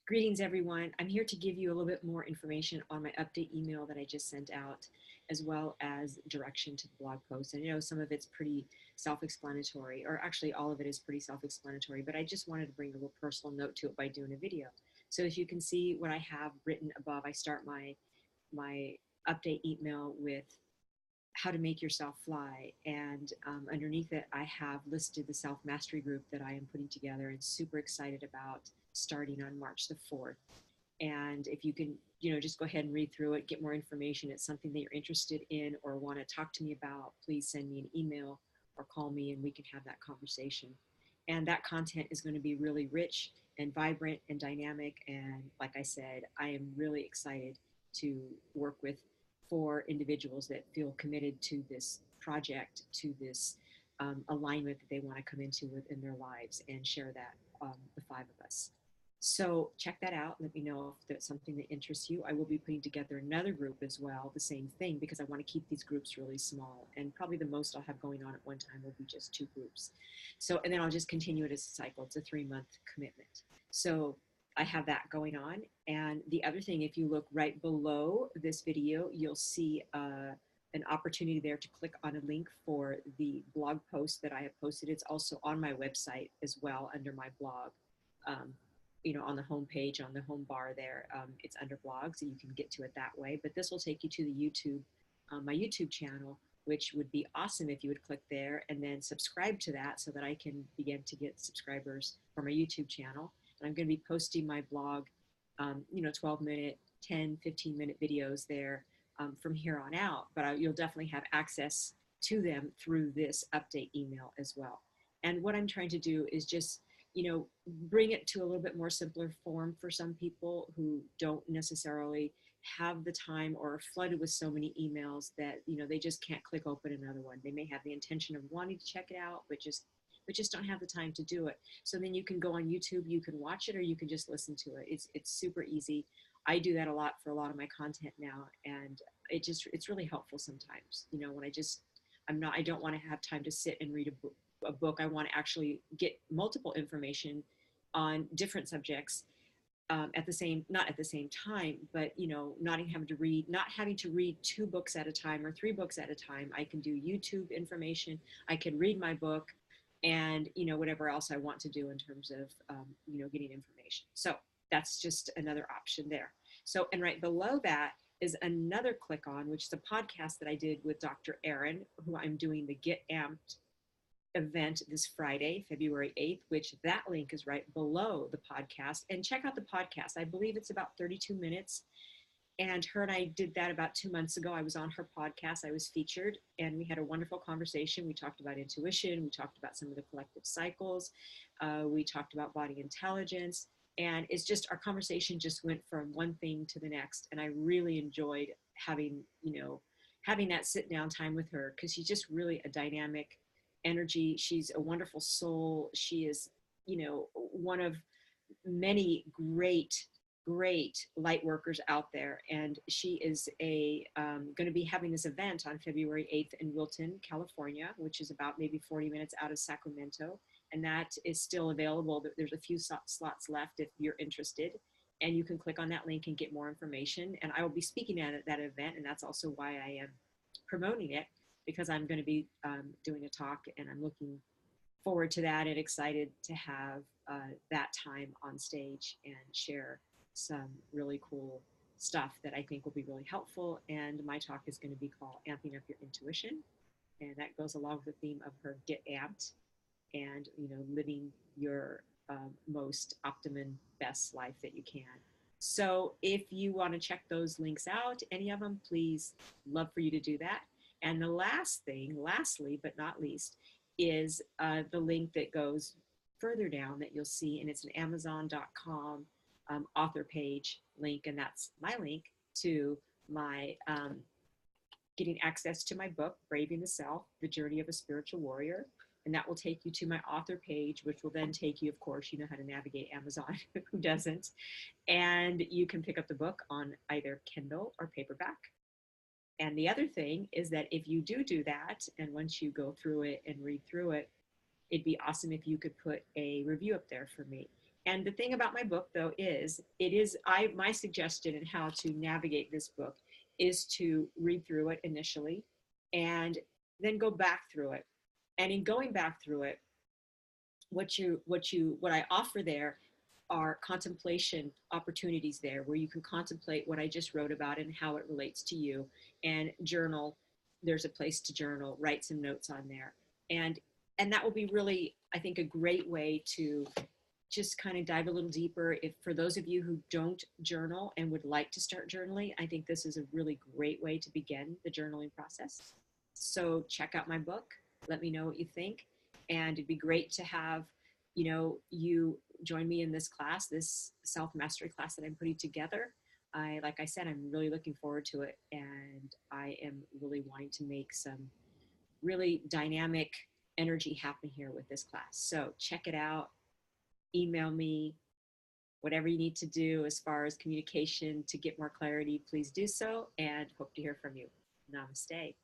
Greetings, everyone. I'm here to give you a little bit more information on my update email that I just sent out, as well as direction to the blog post. And I know some of it's pretty self-explanatory, or actually all of it is pretty self-explanatory, but I just wanted to bring a little personal note to it by doing a video. So as you can see what I have written above, I start my update email with how to make yourself fly. And underneath it, I have listed the self mastery group that I am putting together and super excited about starting on March the 4th. And if you can, just go ahead and read through it, get more information. It's something that you're interested in or want to talk to me about, please send me an email or call me and we can have that conversation. And that content is going to be really rich and vibrant and dynamic. And like I said, I am really excited to work with 4 individuals that feel committed to this project, to this alignment that they want to come into within their lives and share that, the 5 of us. So check that out. Let me know if that's something that interests you. I will be putting together another group as well, the same thing, because I want to keep these groups really small. And probably the most I'll have going on at one time will be just 2 groups. So, and then I'll just continue it as a cycle. It's a 3-month commitment. So I have that going on. And the other thing, if you look right below this video, you'll see an opportunity there to click on a link for the blog post that I have posted. It's also on my website as well under my blog. Um, on the home page, on the home bar there, it's under blogs and you can get to it that way. But this will take you to the YouTube, my YouTube channel, which would be awesome if you would click there and then subscribe to that so that I can begin to get subscribers for my YouTube channel. And I'm going to be posting my blog, 12-minute, 10, 15-minute videos there from here on out. But you'll definitely have access to them through this update email as well. And what I'm trying to do is just bring it to a little bit more simpler form for some people who don't necessarily have the time or are flooded with so many emails that, they just can't click open another one. They may have the intention of wanting to check it out, but just don't have the time to do it. So then you can go on YouTube, you can watch it, or you can just listen to it. It's super easy. I do that a lot for a lot of my content now, and it's really helpful sometimes. When I don't want to have time to sit and read a book. I want to actually get multiple information on different subjects not at the same time, but not having to read 2 books at a time or 3 books at a time. I can do YouTube information. I can read my book, and whatever else I want to do in terms of getting information. So that's just another option there. So, and right below that is another click on, which is a podcast that I did with Dr. Aaron, who I'm doing the Get Amped event this Friday, February 8th, which that link is right below the podcast. And check out the podcast. I believe it's about 32 minutes. And her and I did that about 2 months ago. I was on her podcast. I was featured, and we had a wonderful conversation. We talked about intuition. We talked about some of the collective cycles. We talked about body intelligence. And it's just, our conversation just went from one thing to the next. And I really enjoyed having that sit down time with her, because she's just really a dynamic energy. She's a wonderful soul. She is, one of many great light workers out there. And she is going to be having this event on February 8th in Wilton, California, which is about maybe 40 minutes out of Sacramento. And that is still available. There's a few slots left if you're interested. And you can click on that link and get more information. And I will be speaking at that event. And that's also why I am promoting it, because I'm going to be doing a talk, and I'm looking forward to that and excited to have that time on stage and share some really cool stuff that I think will be really helpful. And my talk is going to be called Amping Up Your Intuition. And that goes along with the theme of her Get Amped and, living your most optimum, best life that you can. So if you want to check those links out, any of them, please, love for you to do that. And the last thing, lastly but not least, is the link that goes further down that you'll see, and it's an Amazon.com author page link, and that's my link to my getting access to my book, Braving the Self, The Journey of a Spiritual Warrior. And that will take you to my author page, which will then take you, of course, you know how to navigate Amazon, who doesn't? And you can pick up the book on either Kindle or paperback. And the other thing is that if you do that, and once you go through it and read through it, it'd be awesome if you could put a review up there for me. And the thing about my book, though, is my suggestion in how to navigate this book is to read through it initially and then go back through it. And in going back through it, what I offer there are contemplation opportunities there where you can contemplate what I just wrote about and how it relates to you, and journal. There's a place to journal, write some notes on there. And that will be really, I think, a great way to just kind of dive a little deeper. If for those of you who don't journal and would like to start journaling, I think this is a really great way to begin the journaling process. So check out my book, let me know what you think, and it'd be great to have you join me in this class, this self mastery class that I'm putting together. Like I said, I'm really looking forward to it, and I am really wanting to make some really dynamic energy happen here with this class. So check it out, email me, whatever you need to do as far as communication to get more clarity, please do so, and hope to hear from you. Namaste.